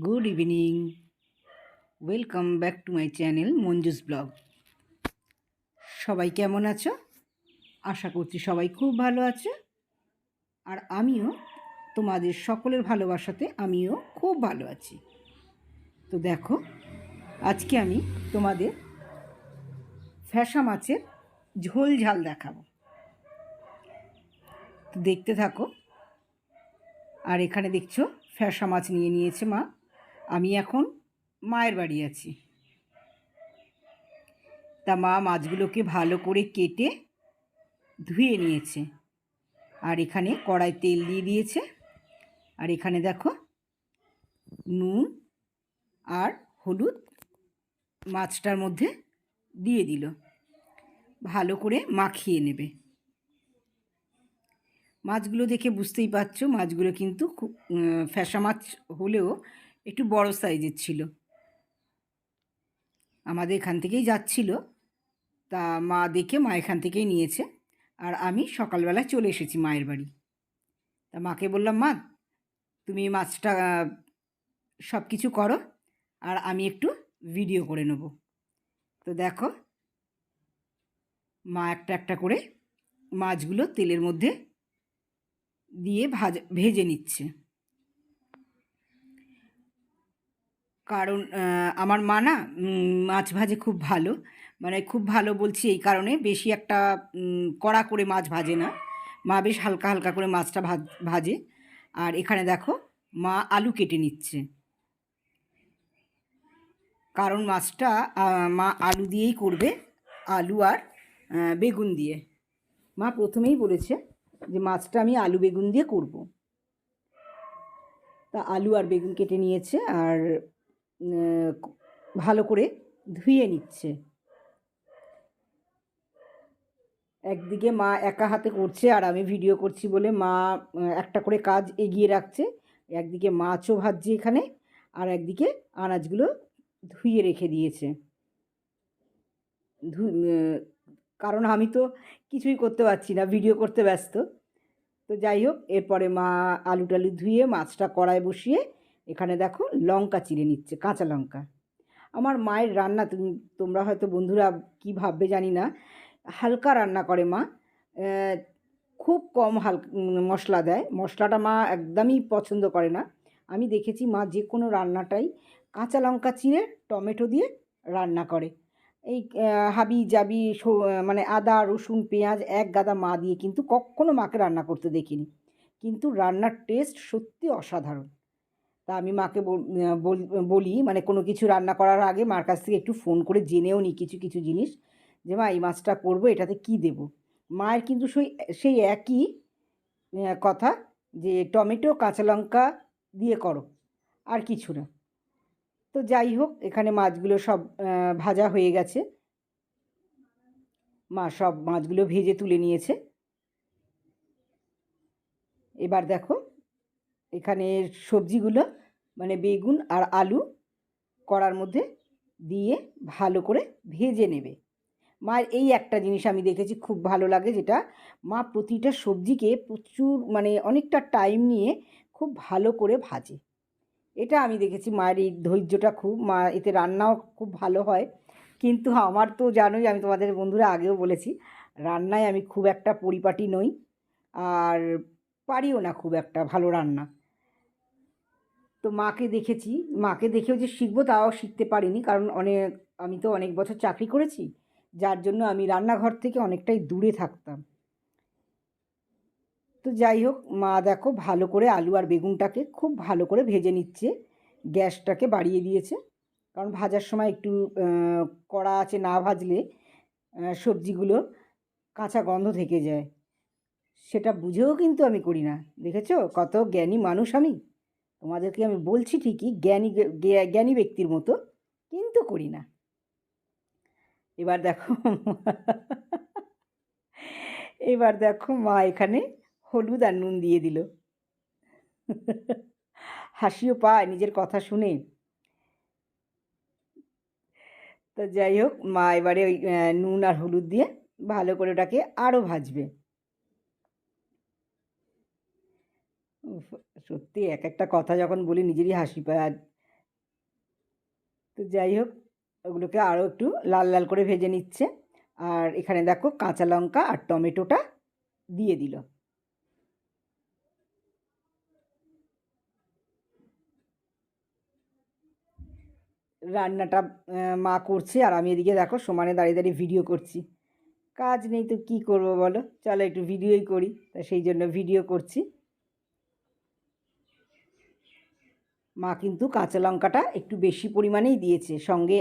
Good evening, welcome back to my channel Manju's blog. সবাই কেমন আছো? আশা করছি সবাই খুব ভালো আছে। আর আমিও তোমাদের সকলের ভালোবাসাতে আমিও খুব ভালো আছি। তো দেখো, আজকে আমি তোমাদের ফ্যাসা মাছের ঝোল ঝাল দেখাবো। তো দেখতে থাকো। আর এখানে দেখছো ফ্যাসা মাছ নিয়ে নিয়েছে মা। আমি এখন মায়ের বাড়ি আছি। তা মা মাছগুলোকে ভালো করে কেটে ধুয়ে নিয়েছে। আর এখানে কড়াই তেল দিয়ে দিয়েছে। আর এখানে দেখো নুন আর হলুদ মাছটার মধ্যে দিয়ে দিল, ভালো করে মাখিয়ে নেবে। মাছগুলো দেখে বুঝতেই পারছো মাছগুলো কিন্তু খুব ফ্যাসা মাছ হলেও একটু বড় সাইজের ছিল। আমাদের এখান থেকেই যাচ্ছিল, তা মা দেখে মা এখান থেকেই নিয়েছে। আর আমি সকালবেলা চলে এসেছি মায়ের বাড়ি। তা মাকে বললাম, মা তুমি মাছটা সব কিছু করো আর আমি একটু ভিডিও করে নেব। তো দেখো মা একটা একটা করে মাছগুলো তেলের মধ্যে দিয়ে ভেজে নিচ্ছে। কারণ আমার মা না মাছ ভাজে খুব ভালো, মানে খুব ভালো বলছি এই কারণে, বেশি একটা কড়া করে মাছ ভাজে না। মা বেশ হালকা হালকা করে মাছটা ভাজে। আর এখানে দেখো মা আলু কেটে নিচ্ছে, কারণ মাছটা মা আলু দিয়েই করবে, আলু আর বেগুন দিয়ে। মা প্রথমেই বলেছে যে মাছটা আমি আলু বেগুন দিয়ে করব। তা আলু আর বেগুন কেটে নিয়েছে আর ভালো করে ধুয়ে নিচ্ছে। একদিকে মা একা হাতে করছে আর আমি ভিডিও করছি বলে মা একটা করে কাজ এগিয়ে রাখছে। একদিকে মাছও ভাজছে এখানে, আর একদিকে আনাজগুলো ধুয়ে রেখে দিয়েছে। কারণ আমি তো কিছুই করতে পারছি না, ভিডিও করতে ব্যস্ত। তো যাই হোক, এরপরে মা আলু টালু ধুয়ে মাছটা কড়ায় বসিয়ে এখানে দেখো লঙ্কা চিড়ে নিচ্ছে, কাঁচা লঙ্কা। আমার মায়ের রান্না তোমরা হয়তো বন্ধুরা কি ভাববে জানি না, হালকা রান্না করে মা, খুব কম মশলা দেয়। মশলাটা মা একদমই পছন্দ করে না। আমি দেখেছি মা যে কোনো রান্নাটাই কাঁচা লঙ্কা চিড়ে টমেটো দিয়ে রান্না করে। এই হাবি জাবি মানে আদা রসুন পেঁয়াজ এক গাদা মা দিয়ে কিন্তু কখনো মাকে রান্না করতে দেখিনি, কিন্তু রান্নার টেস্ট সত্যি অসাধারণ। তা আমি মাকে বলি, মানে কোনো কিছু রান্না করার আগে মার কাছ থেকে একটু ফোন করে জেনেও নিই কিছু কিছু জিনিস, যে মা এই মাছটা করবো, এটাতে কি দেব। মায়ের কিন্তু সেই একই কথা, যে টমেটো কাঁচা লঙ্কা দিয়ে করো, আর কিছু না। তো যাই হোক, এখানে মাছগুলো সব ভাজা হয়ে গেছে। মা সব মাছগুলো ভেজে তুলে নিয়েছে। এবার দেখো এখানে সবজিগুলো, মানে বেগুন আর আলু কড়ার মধ্যে দিয়ে ভালো করে ভেজে নেবে। মায়ের এই একটা জিনিস আমি দেখেছি খুব ভালো লাগে, যেটা মা প্রতিটা সবজিকে প্রচুর, মানে অনেকটা টাইম নিয়ে খুব ভালো করে ভাজে। এটা আমি দেখেছি মায়ের এই ধৈর্যটা খুব, মা এতে রান্নাও খুব ভালো হয়। কিন্তু আমার তো জানোই, আমি তোমাদের বন্ধুরা আগেও বলেছি, রান্নায় আমি খুব একটা পরিপাটি নই, আর পারিও না খুব একটা ভালো রান্না। তো মাকে দেখেছি, মাকে দেখেও যে শিখবো তাও শিখতে পারিনি, কারণ আমি তো অনেক বছর চাকরি করেছি, যার জন্য আমি রান্নাঘর থেকে অনেকটাই দূরে থাকতাম। তো যাই হোক, মা দেখো ভালো করে আলু আর বেগুনটাকে খুব ভালো করে ভেজে নিচ্ছে। গ্যাসটাকে বাড়িয়ে দিয়েছে, কারণ ভাজার সময় একটু কড়া আছে না ভাজলে সবজিগুলো কাঁচা গন্ধ থেকে যায়। সেটা বুঝেও কিন্তু আমি করি না। দেখেছো কত জ্ঞানী মানুষ আমি। তোমাদেরকে আমি বলছি ঠিকই, জ্ঞানী ব্যক্তির মতো, কিন্তু করি না। এবার দেখো এবার দেখো মা এখানে হলুদ আর নুন দিয়ে দিল। হাসিও পায় নিজের কথা শুনে। তো যাই হোক, মা এবারে ওই নুন আর হলুদ দিয়ে ভালো করে ওটাকে আরও ভাজবে। উফ, সত্যি এক একটা কথা যখন বলি নিজেরই হাসি পায়। আর যাই হোক, ওগুলোকে আরও একটু লাল লাল করে ভেজে নিচ্ছে। আর এখানে দেখো কাঁচা লঙ্কা আর টমেটোটা দিয়ে দিল। রান্নাটা মা করছে আর আমি এদিকে দেখো সমানে দাঁড়িয়ে দাঁড়িয়ে ভিডিও করছি। কাজ নেই তো কী করবো বলো, চলো একটু ভিডিওই করি, তা সেই জন্য ভিডিও করছি। মা কিন্তু কাঁচা লঙ্কাটা একটু বেশি পরিমাণেই দিয়েছে, সঙ্গে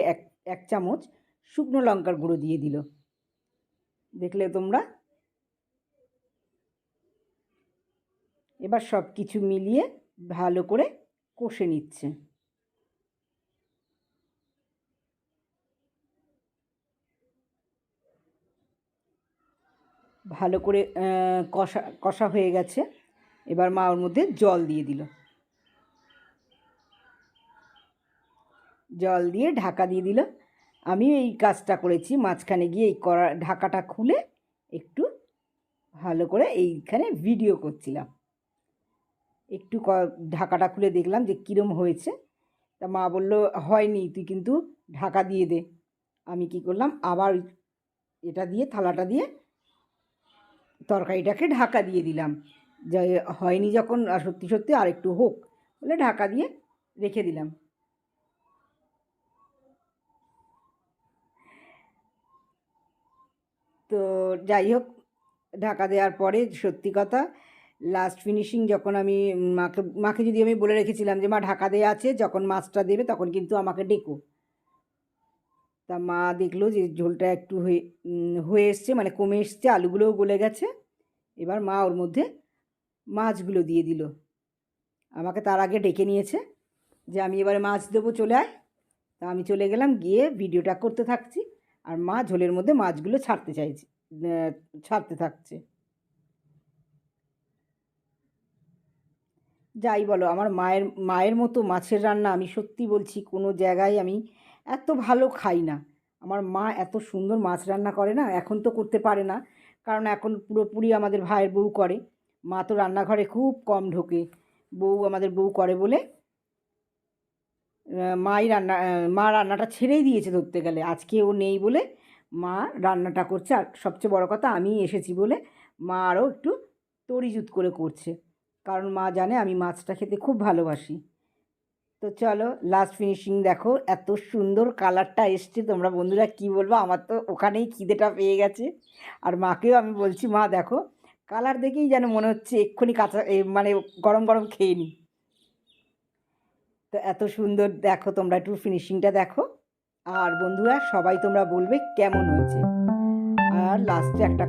এক চামচ শুকনো লঙ্কার গুঁড়ো দিয়ে দিল, দেখলে তোমরা। এবার সব কিছু মিলিয়ে ভালো করে কষে নিচ্ছে। ভালো করে কষা কষা হয়ে গেছে। এবার মা ওর মধ্যে জল দিয়ে দিল, জল দিয়ে ঢাকা দিয়ে দিল। আমি এই কাজটা করেছি, মাঝখানে গিয়ে এই ঢাকাটা খুলে একটু ভালো করে এইখানে ভিডিও করছিলাম। একটু ঢাকাটা খুলে দেখলাম যে কীরম হয়েছে। তা মা বলল হয়নি, তুই কিন্তু ঢাকা দিয়ে দে। আমি কি করলাম, আবার এটা দিয়ে থালাটা দিয়ে তরকারিটাকে ঢাকা দিয়ে দিলাম, যে হয়নি যখন সত্যি সত্যি আর একটু হোক বলে ঢাকা দিয়ে রেখে দিলাম। তো যাই হোক, ঢাকা দেওয়ার পরে সত্যি কথা লাস্ট ফিনিশিং যখন আমি মাকে যদি আমি বলে রেখেছিলাম যে মা ঢাকা দেওয়া আছে, যখন মাছটা দেবে তখন কিন্তু আমাকে ডেকো। তা মা দেখলো যে ঝোলটা একটু হয়ে এসছে, মানে কমে এসছে, আলুগুলোও গলে গেছে। এবার মা ওর মধ্যে মাছগুলো দিয়ে দিল। আমাকে তার আগে ডেকে নিয়েছে যে আমি এবারে মাছ দেবো, চলে আয়। তা আমি চলে গেলাম, গিয়ে ভিডিওটা করতে থাকছি আর মা ঝোলের মধ্যে মাছগুলো ছাড়তে থাকছে। যাই বলো, আমার মায়ের মতো মাছের রান্না আমি সত্যি বলছি কোনো জায়গায় আমি এত ভালো খাই না। আমার মা এত সুন্দর মাছ রান্না করে না, এখন তো করতে পারে না, কারণ এখন পুরোপুরি আমাদের ভাইয়ের বউ করে। মা তো রান্নাঘরে খুব কম ঢোকে, আমাদের বউ করে বলে মা রান্নাটা ছেড়েই দিয়েছে ধরতে গেলে। আজকে ও নেই বলে মা রান্নাটা করছে, আর সবচেয়ে বড় কথা আমি এসেছি বলে মা আরও একটু তড়িজুত করে করছে, কারণ মা জানে আমি মাছটা খেতে খুব ভালোবাসি। তো চলো লাস্ট ফিনিশিং দেখো, এত সুন্দর কালারটা এসছে, তোমরা বন্ধুরা কি বলবো, আমার তো ওখানেই খিদেটা পেয়ে গেছে। আর মাকেও আমি বলছি মা দেখো, কালার দেখেই যেন মনে হচ্ছে এক্ষুনি মানে গরম গরম খেয়ে নিই। তো এত সুন্দর দেখো, তোমরা একটু ফিনিশিংটা দেখো, আর বন্ধুরা সবাই তোমরা বলবে কেমন হয়েছে। আর লাস্টে একটা